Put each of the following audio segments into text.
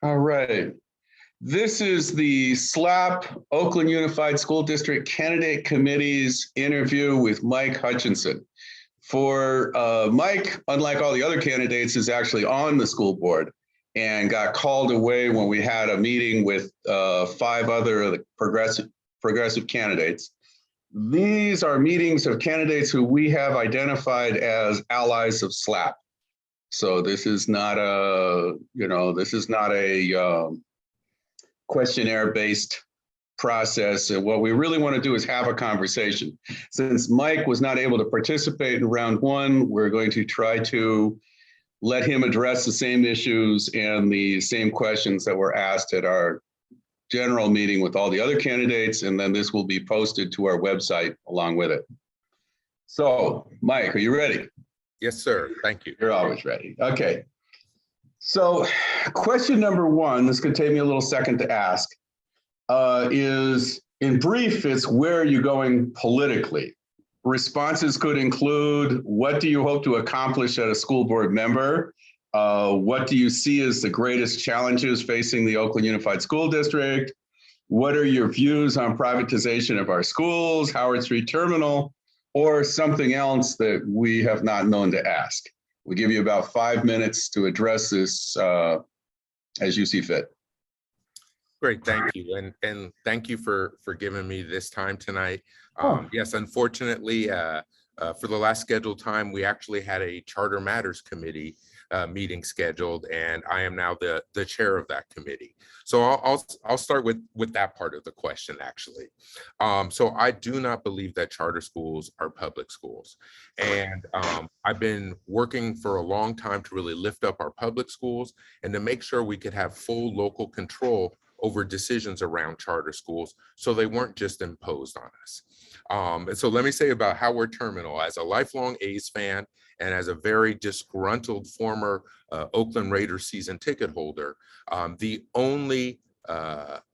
All right. This is the SLAP Oakland Unified School District Candidate Committee's interview with Mike Hutchinson. For Mike, unlike all the other candidates, is actually on the school board and got called away when we had a meeting with 5 other of the progressive candidates. These are meetings of candidates who we have identified as allies of SLAP. So this is not a, questionnaire-based process. And what we really want to do is have a conversation. Since Mike was not able to participate in round 1, we're going to try to let him address the same issues and the same questions that were asked at our general meeting with all the other candidates. And then this will be posted to our website along with it. So, Mike, are you ready? Yes, sir. Thank you. You're always ready. Okay. So question number 1, this could take me a little second to ask, is in brief, it's where are you going politically? Responses could include, what do you hope to accomplish as a school board member? What do you see as the greatest challenges facing the Oakland Unified School District? What are your views on privatization of our schools, Howard Street Terminal, or something else that we have not known to ask? We'll give you about 5 minutes to address this as you see fit. Great, thank you. And thank you for giving me this time tonight. Oh. Yes, unfortunately, for the last scheduled time, we actually had a Charter Matters Committee meeting scheduled, and I am now the chair of that committee. So I'll start with that part of the question, actually. So I do not believe that charter schools are public schools. And I've been working for a long time to really lift up our public schools and to make sure we could have full local control over decisions around charter schools so they weren't just imposed on us. And so let me say about Howard Terminal. As a lifelong A's fan and as a very disgruntled former Oakland Raiders season ticket holder, the only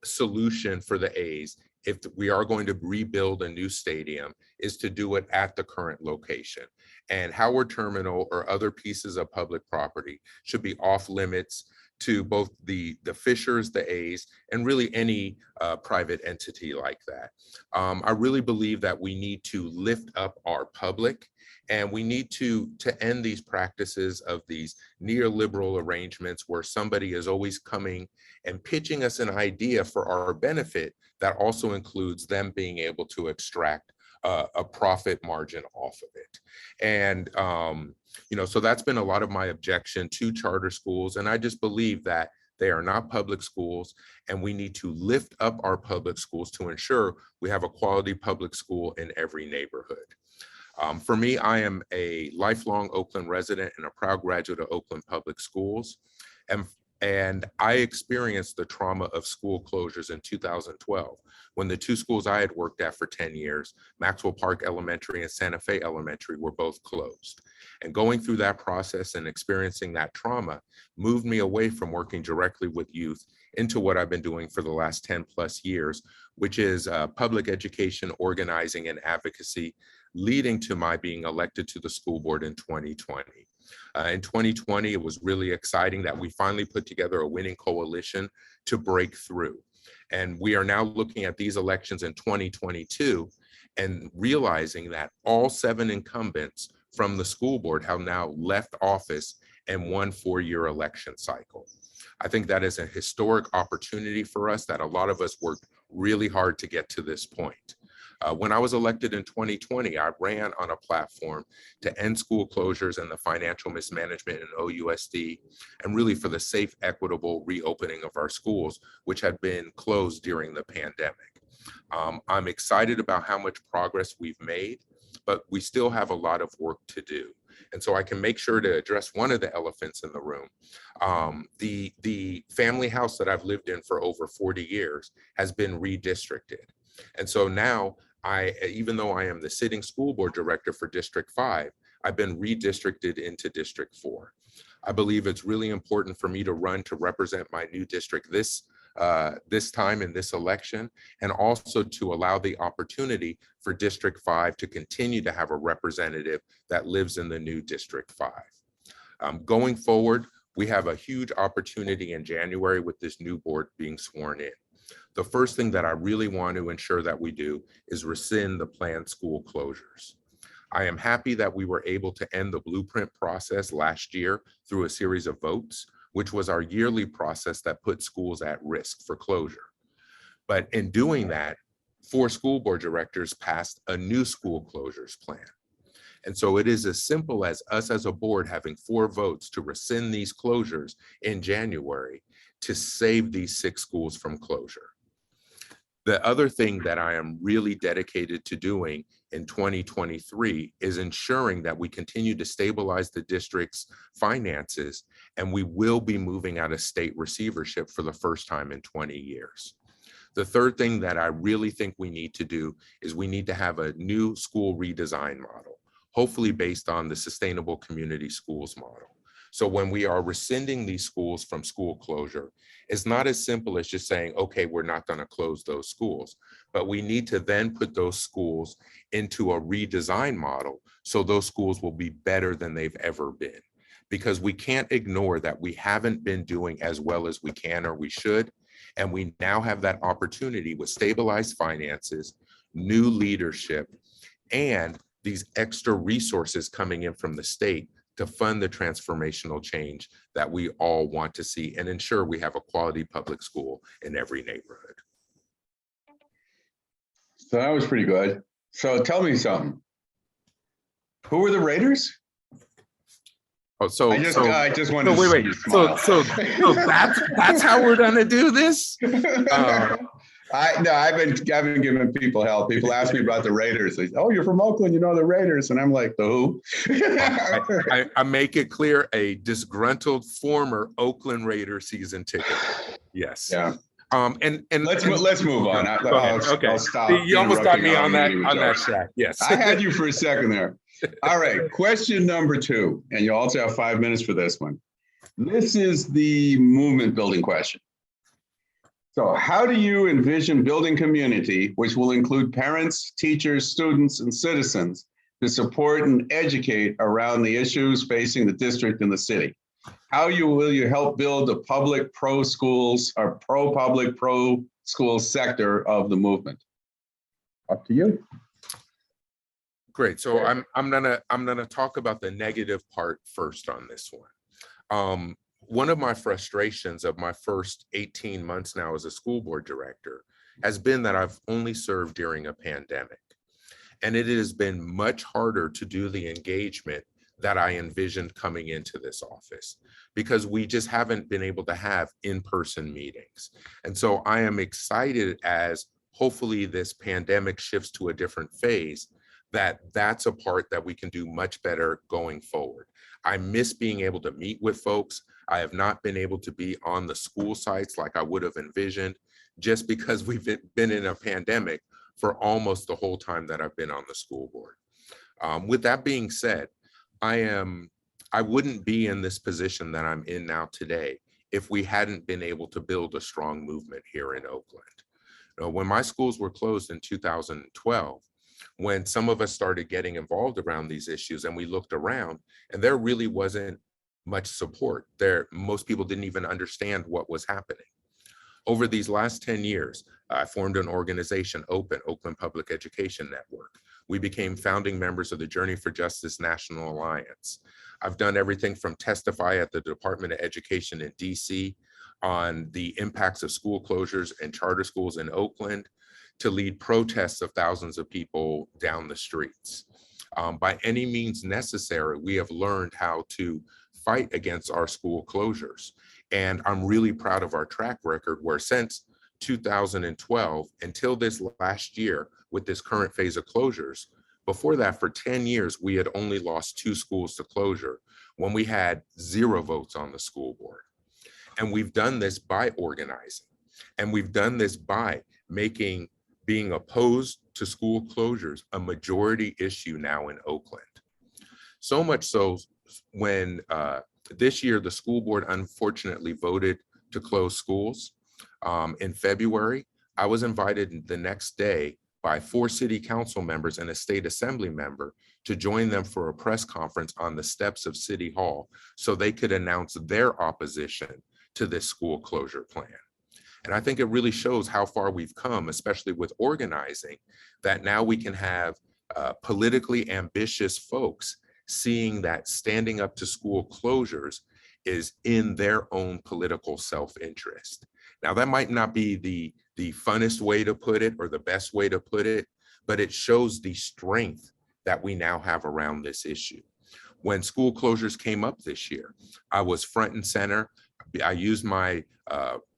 solution for the A's, if we are going to rebuild a new stadium, is to do it at the current location. And Howard Terminal or other pieces of public property should be off limits to both the Fishers, the A's, and really any private entity like that. I really believe that we need to lift up our public, and we need to end these practices of these neoliberal arrangements where somebody is always coming and pitching us an idea for our benefit that also includes them being able to extract a profit margin off of it. And so that's been a lot of my objection to charter schools. And I just believe that they are not public schools, and we need to lift up our public schools to ensure we have a quality public school in every neighborhood. For me, I am a lifelong Oakland resident and a proud graduate of Oakland Public Schools. And I experienced the trauma of school closures in 2012, when the 2 schools I had worked at for 10 years, Maxwell Park Elementary and Santa Fe Elementary, were both closed. And going through that process and experiencing that trauma moved me away from working directly with youth into what I've been doing for the last 10 plus years, which is public education, organizing, and advocacy, leading to my being elected to the school board in 2020. In 2020, it was really exciting that we finally put together a winning coalition to break through. And we are now looking at these elections in 2022 and realizing that all 7 incumbents from the school board have now left office in one 4-year election cycle. I think that is a historic opportunity for us that a lot of us worked really hard to get to this point. When I was elected in 2020, I ran on a platform to end school closures and the financial mismanagement in OUSD, and really for the safe, equitable reopening of our schools, which had been closed during the pandemic. I'm excited about how much progress we've made, but we still have a lot of work to do. And so I can make sure to address one of the elephants in the room. The family house that I've lived in for over 40 years has been redistricted. And so now even though I am the sitting school board director for District 5, I've been redistricted into District 4. I believe it's really important for me to run to represent my new district this time in this election, and also to allow the opportunity for District 5 to continue to have a representative that lives in the new District 5. Going forward, we have a huge opportunity in January with this new board being sworn in. The first thing that I really want to ensure that we do is rescind the planned school closures. I am happy that we were able to end the blueprint process last year through a series of votes, which was our yearly process that put schools at risk for closure. But in doing that, 4 school board directors passed a new school closures plan. And so it is as simple as us as a board having 4 votes to rescind these closures in January to save these 6 schools from closure. The other thing that I am really dedicated to doing in 2023 is ensuring that we continue to stabilize the district's finances, and we will be moving out of state receivership for the first time in 20 years. The third thing that I really think we need to do is we need to have a new school redesign model, hopefully based on the sustainable community schools model. So when we are rescinding these schools from school closure, it's not as simple as just saying, okay, we're not going to close those schools, but we need to then put those schools into a redesign model so those schools will be better than they've ever been. Because we can't ignore that we haven't been doing as well as we can or we should. And we now have that opportunity with stabilized finances, new leadership, and these extra resources coming in from the state to fund the transformational change that we all want to see and ensure we have a quality public school in every neighborhood. So that was pretty good. So tell me something. Who were the Raiders? Oh, so I just wanted to wait. So that's how we're gonna do this. I've been giving people hell. People ask me about the Raiders. They say, "Oh, you're from Oakland, you know the Raiders," and I'm like, "The who?" I make it clear, a disgruntled former Oakland Raider season ticket. Yes. Yeah. And let's move on. I'll stop. You almost got me on that track. Yes. I had you for a second there. All right. Question number 2, and you also have 5 minutes for this one. This is the movement building question. So how do you envision building community, which will include parents, teachers, students, and citizens, to support and educate around the issues facing the district and the city? How will you help build a public pro-schools or pro-public, pro-school sector of the movement? Up to you. Great. So I'm gonna talk about the negative part first on this one. One of my frustrations of my first 18 months now as a school board director has been that I've only served during a pandemic. And it has been much harder to do the engagement that I envisioned coming into this office because we just haven't been able to have in-person meetings. And so I am excited as hopefully this pandemic shifts to a different phase, that's a part that we can do much better going forward. I miss being able to meet with folks. I have not been able to be on the school sites like I would have envisioned, just because we've been in a pandemic for almost the whole time that I've been on the school board. With that being said, I wouldn't be in this position that I'm in now today if we hadn't been able to build a strong movement here in Oakland. When my schools were closed in 2012, when some of us started getting involved around these issues and we looked around and there really wasn't much support there. Most people didn't even understand what was happening. Over these last 10 years, I formed an organization, Oakland Public Education Network. We became founding members of the Journey for Justice National Alliance. I've done everything from testify at the Department of Education in DC on the impacts of school closures and charter schools in Oakland, to lead protests of thousands of people down the streets. By any means necessary, we have learned how to fight against our school closures. And I'm really proud of our track record where since 2012 until this last year with this current phase of closures, before that for 10 years, we had only lost 2 schools to closure when we had 0 votes on the school board. And we've done this by organizing. And we've done this by making being opposed to school closures a majority issue now in Oakland. So much so when this year the school board unfortunately voted to close schools in February, I was invited the next day by 4 city council members and a state assembly member to join them for a press conference on the steps of City Hall so they could announce their opposition to this school closure plan. And I think it really shows how far we've come, especially with organizing, that now we can have politically ambitious folks seeing that standing up to school closures is in their own political self-interest. Now, that might not be the funnest way to put it or the best way to put it, but it shows the strength that we now have around this issue. When school closures came up this year, I was front and center. I used my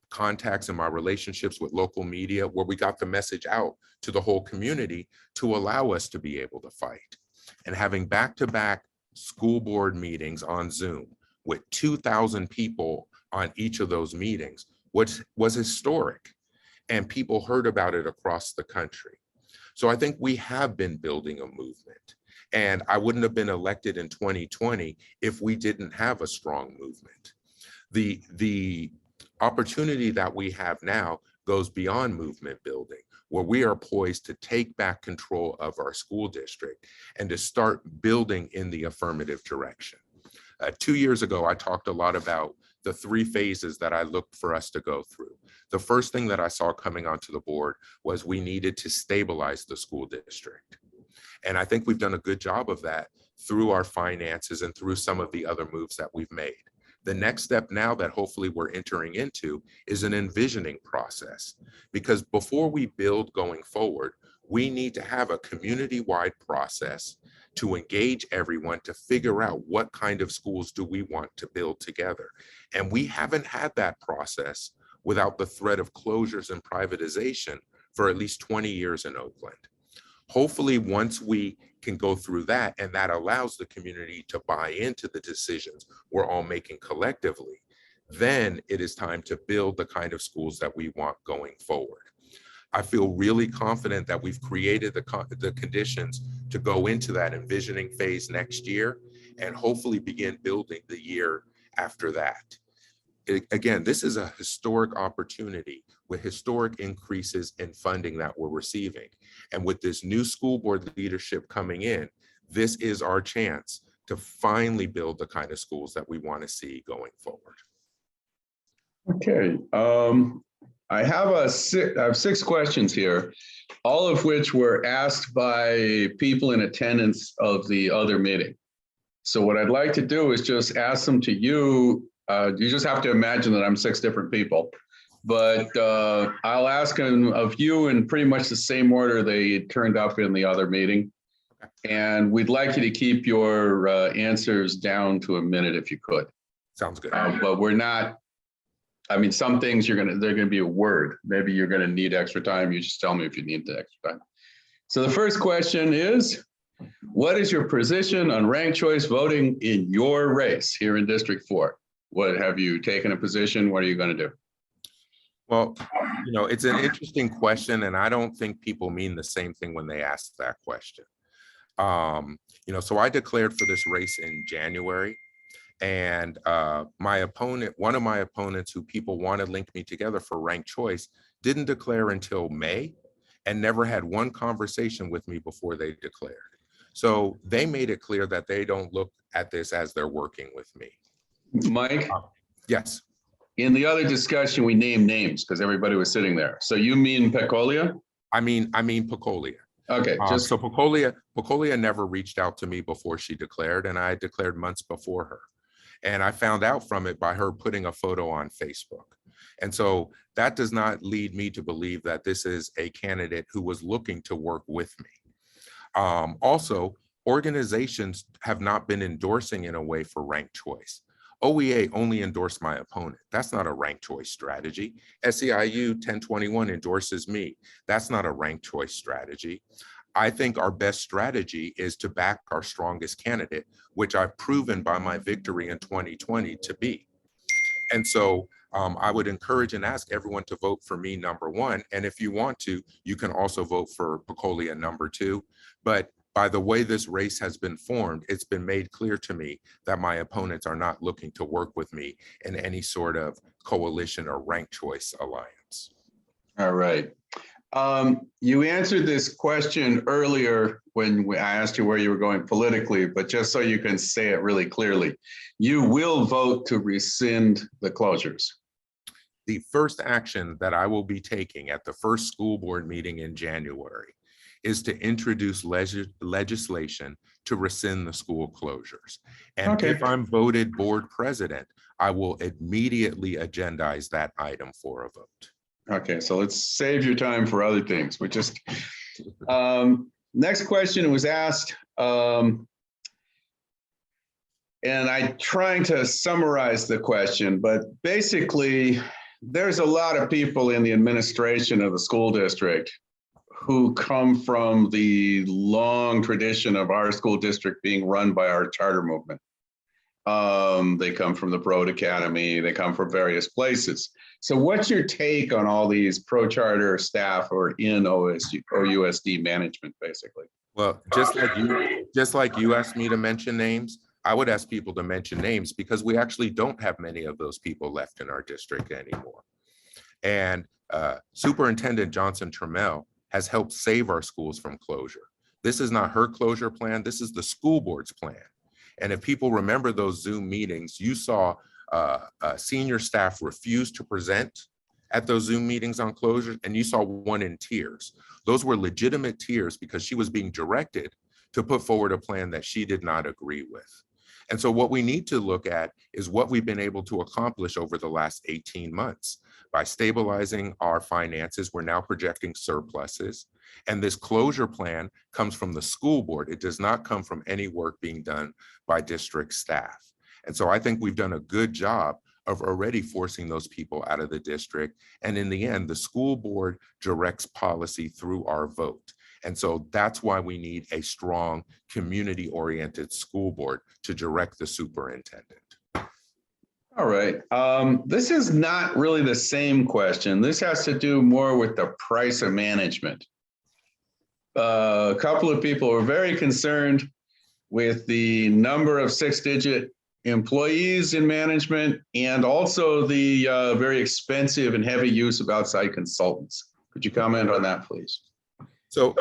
contacts and my relationships with local media where we got the message out to the whole community to allow us to be able to fight. And having back-to-back school board meetings on Zoom with 2,000 people on each of those meetings was historic, and people heard about it across the country. So I think we have been building a movement, and I wouldn't have been elected in 2020 if we didn't have a strong movement. The opportunity that we have now goes beyond movement building, where we are poised to take back control of our school district and to start building in the affirmative direction. 2 years ago, I talked a lot about the 3 phases that I looked for us to go through. The first thing that I saw coming onto the board was we needed to stabilize the school district. And I think we've done a good job of that through our finances and through some of the other moves that we've made. The next step now that hopefully we're entering into is an envisioning process, because before we build going forward, we need to have a community-wide process to engage everyone to figure out what kind of schools do we want to build together. And we haven't had that process without the threat of closures and privatization for at least 20 years in Oakland. Hopefully, once we can go through that, and that allows the community to buy into the decisions we're all making collectively, then it is time to build the kind of schools that we want going forward. I feel really confident that we've created the conditions to go into that envisioning phase next year and hopefully begin building the year after that. Again, this is a historic opportunity with historic increases in funding that we're receiving. And with this new school board leadership coming in, this is our chance to finally build the kind of schools that we want to see going forward. Okay. I have 6 questions here, all of which were asked by people in attendance of the other meeting. So what I'd like to do is just ask them to you. You just have to imagine that I'm 6 different people, but I'll ask them of you in pretty much the same order they turned up in the other meeting. And we'd like you to keep your answers down to a minute if you could. Sounds good. But we're not, I mean, some things they're gonna be a word. Maybe you're gonna need extra time. You just tell me if you need the extra time. So the first question is, what is your position on ranked choice voting in your race here in District 4? What have you taken a position? What are you gonna do? Well, you know, it's an interesting question, and I don't think people mean the same thing when they ask that question. You know, so I declared for this race in January. And my opponent, one of my opponents who people want to link me together for ranked choice, didn't declare until May and never had one conversation with me before they declared. So they made it clear that they don't look at this as they're working with me. Mike? Yes. In the other discussion, we named names because everybody was sitting there. So you mean Pecolia? I mean Pecolia. Okay. So Pecolia never reached out to me before she declared, and I declared months before her. And I found out from it by her putting a photo on Facebook. And so that does not lead me to believe that this is a candidate who was looking to work with me. Also, organizations have not been endorsing in a way for ranked choice. OEA only endorsed my opponent. That's not a ranked choice strategy. SEIU 1021 endorses me. That's not a ranked choice strategy. I think our best strategy is to back our strongest candidate, which I've proven by my victory in 2020 to be. And so I would encourage and ask everyone to vote for me, number 1. And if you want to, you can also vote for Pecolia, number 2. But by the way this race has been formed, it's been made clear to me that my opponents are not looking to work with me in any sort of coalition or ranked choice alliance. All right. You answered this question earlier when I asked you where you were going politically, but just so you can say it really clearly, you will vote to rescind the closures. The first action that I will be taking at the first school board meeting in January is to introduce legislation to rescind the school closures. And Okay. if I'm voted board president, I will immediately agendize that item for a vote. Okay, so let's save your time for other things. We just, next question was asked, and I'm trying to summarize the question, but basically, there's a lot of people in the administration of the school district who come from the long tradition of our school district being run by our charter movement. They come from the Broad Academy, they come from various places. So what's your take on all these pro-charter staff who are in OUSD management, basically? Well, just like you asked me to mention names, I would ask people to mention names because we actually don't have many of those people left in our district anymore. And Superintendent Johnson Trammell has helped save our schools from closure. This is not her closure plan, this is the school board's plan. And if people remember those Zoom meetings, you saw senior staff refuse to present at those Zoom meetings on closures, and you saw one in tears. Those were legitimate tears because she was being directed to put forward a plan that she did not agree with. And so what we need to look at is what we've been able to accomplish over the last 18 months. By stabilizing our finances, we're now projecting surpluses. And this closure plan comes from the school board. It does not come from any work being done by district staff. And so I think we've done a good job of already forcing those people out of the district. And in the end, the school board directs policy through our vote. And so that's why we need a strong community-oriented school board to direct the superintendent. All right. This is not really the same question. This has to do more with the price of management. A couple of people were very concerned with the number of six-digit employees in management and also the very expensive and heavy use of outside consultants. Could you comment on that, please? So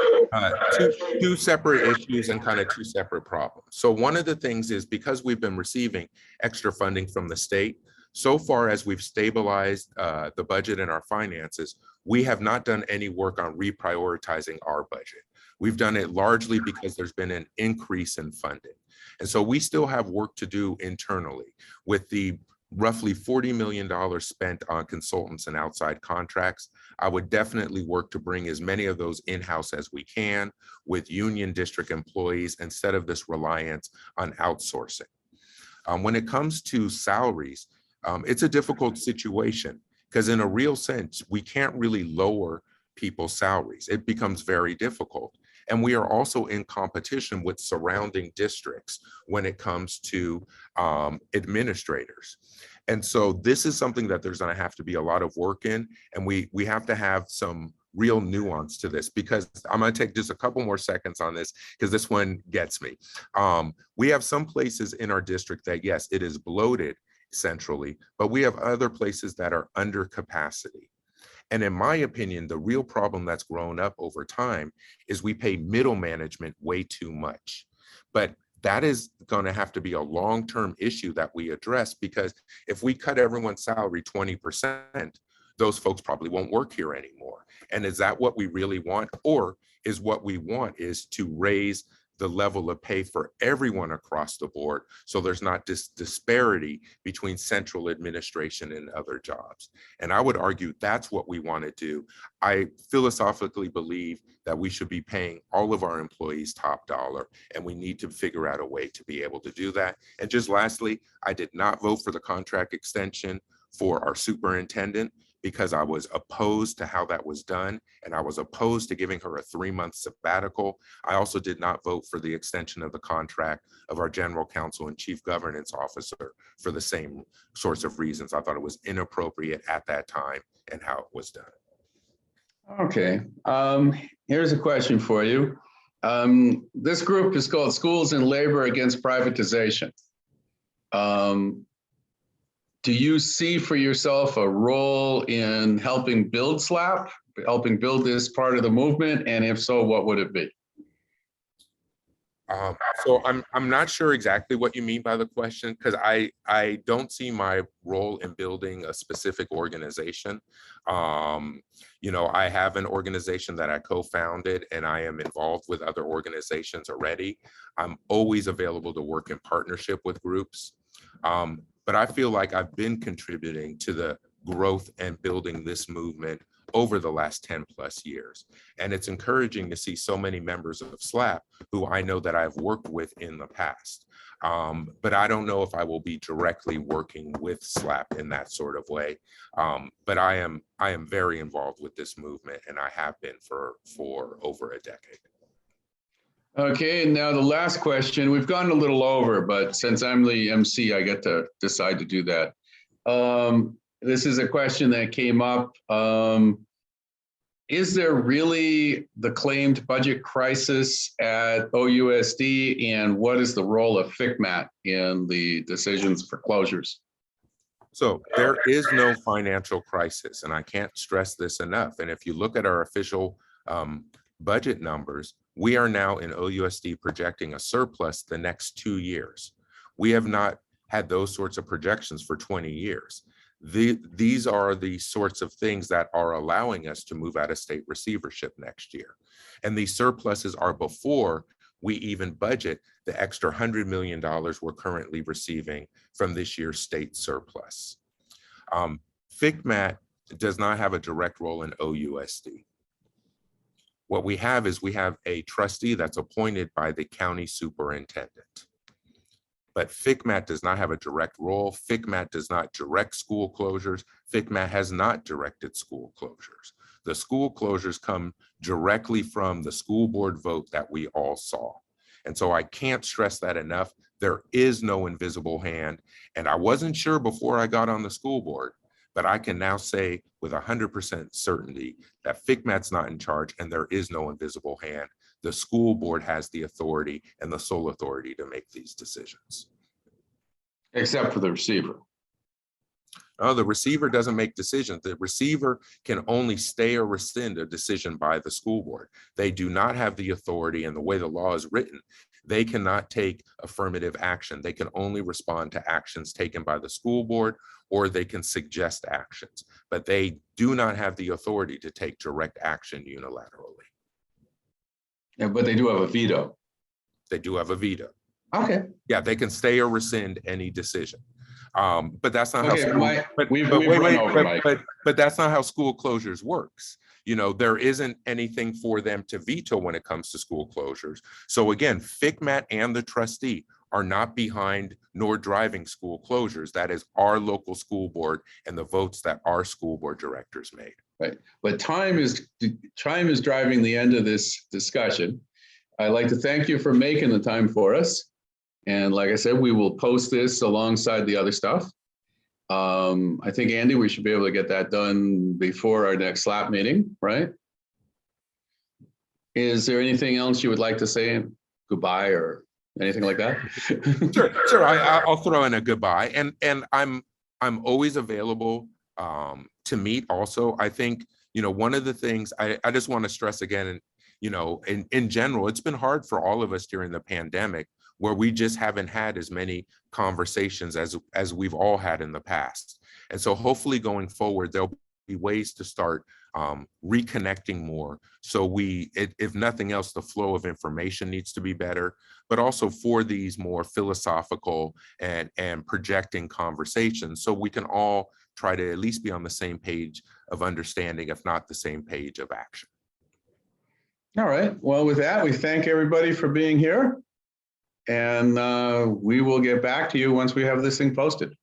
two separate issues and kind of two separate problems. So one of the things is because we've been receiving extra funding from the state, so far as we've stabilized the budget and our finances, we have not done any work on reprioritizing our budget. We've done it largely because there's been an increase in funding. And so we still have work to do internally with the roughly $40 million spent on consultants and outside contracts. I would definitely work to bring as many of those in-house as we can with union district employees instead of this reliance on outsourcing. When it comes to salaries, it's a difficult situation because in a real sense, we can't really lower people's salaries. It becomes very difficult. And we are also in competition with surrounding districts when it comes to administrators. And so this is something that there's going to have to be a lot of work in, and we have to have some real nuance to this, because I'm going to take just a couple more seconds on this because this one gets me. We have some places in our district that, yes, it is bloated centrally, but we have other places that are under capacity. And in my opinion, the real problem that's grown up over time is we pay middle management way too much. But that is going to have to be a long-term issue that we address, because if we cut everyone's salary 20%, those folks probably won't work here anymore. And is that what we really want? Or is what we want is to raise the level of pay for everyone across the board so there's not this disparity between central administration and other jobs? And I would argue that's what we want to do. I philosophically believe that we should be paying all of our employees top dollar, and we need to figure out a way to be able to do that. And just lastly, I did not vote for the contract extension for our superintendent because I was opposed to how that was done, and I was opposed to giving her a 3-month sabbatical. I also did not vote for the extension of the contract of our general counsel and chief governance officer for the same sorts of reasons. I thought it was inappropriate at that time and how it was done. Okay, here's a question for you. This group is called Schools and Labor Against Privatization. do you see for yourself a role in helping build SLAP, helping build this part of the movement? And if so, what would it be? So I'm not sure exactly what you mean by the question, because I don't see my role in building a specific organization. You know, I have an organization that I co-founded, and I am involved with other organizations already. I'm always available to work in partnership with groups. But I feel like I've been contributing to the growth and building this movement over the last 10 plus years. And it's encouraging to see so many members of SLAP who I know that I've worked with in the past. But I don't know if I will be directly working with SLAP in that sort of way. But I am very involved with this movement, and I have been for over a decade. Okay, and now the last question. We've gone a little over, but since I'm the MC, I get to decide to do that. This is a question that came up. Is there really the claimed budget crisis at OUSD, and what is the role of FCMAT in the decisions for closures? So there is no financial crisis, and I can't stress this enough. And if you look at our official budget numbers, we are now in OUSD projecting a surplus the next 2 years. We have not had those sorts of projections for 20 years. These are the sorts of things that are allowing us to move out of state receivership next year. And these surpluses are before we even budget the extra $100 million we're currently receiving from this year's state surplus. FCMAT does not have a direct role in OUSD. What we have is we have a trustee that's appointed by the county superintendent. But FCMAT does not have a direct role. FCMAT does not direct school closures. FCMAT has not directed school closures. The school closures come directly from the school board vote that we all saw. And so I can't stress that enough. There is no invisible hand. And I wasn't sure before I got on the school board, but I can now say with 100% certainty that FCMAT's not in charge and there is no invisible hand. The school board has the authority and the sole authority to make these decisions. Except for the receiver. Oh, the receiver doesn't make decisions. The receiver can only stay or rescind a decision by the school board. They do not have the authority, and the way the law is written, they cannot take affirmative action. They can only respond to actions taken by the school board, or they can suggest actions, but they do not have the authority to take direct action unilaterally. Yeah, but they do have a veto. They do have a veto. Okay. Yeah, they can stay or rescind any decision. But that's not Okay, how school, Mike, but, we've but, wait, run wait, over, Mike. but that's not how school closures works. You know, there isn't anything for them to veto when it comes to school closures. So again, FCMAT and the trustee are not behind nor driving school closures. That is our local school board and the votes that our school board directors made. Right, but time is driving the end of this discussion. I'd like to thank you for making the time for us. And like I said, we will post this alongside the other stuff. I think, Andy, we should be able to get that done before our next SLAP meeting, right? Is there anything else you would like to say? Goodbye or anything like that? Sure. I'll throw in a goodbye, and I'm always available to meet. Also, I think, you know, one of the things I just want to stress again, and you know, in general, it's been hard for all of us during the pandemic, where we just haven't had as many conversations as we've all had in the past. And so hopefully going forward, there'll be ways to start reconnecting more. So if nothing else, the flow of information needs to be better, but also for these more philosophical and projecting conversations, so we can all try to at least be on the same page of understanding, if not the same page of action. All right. Well, with that, we thank everybody for being here. And we will get back to you once we have this thing posted.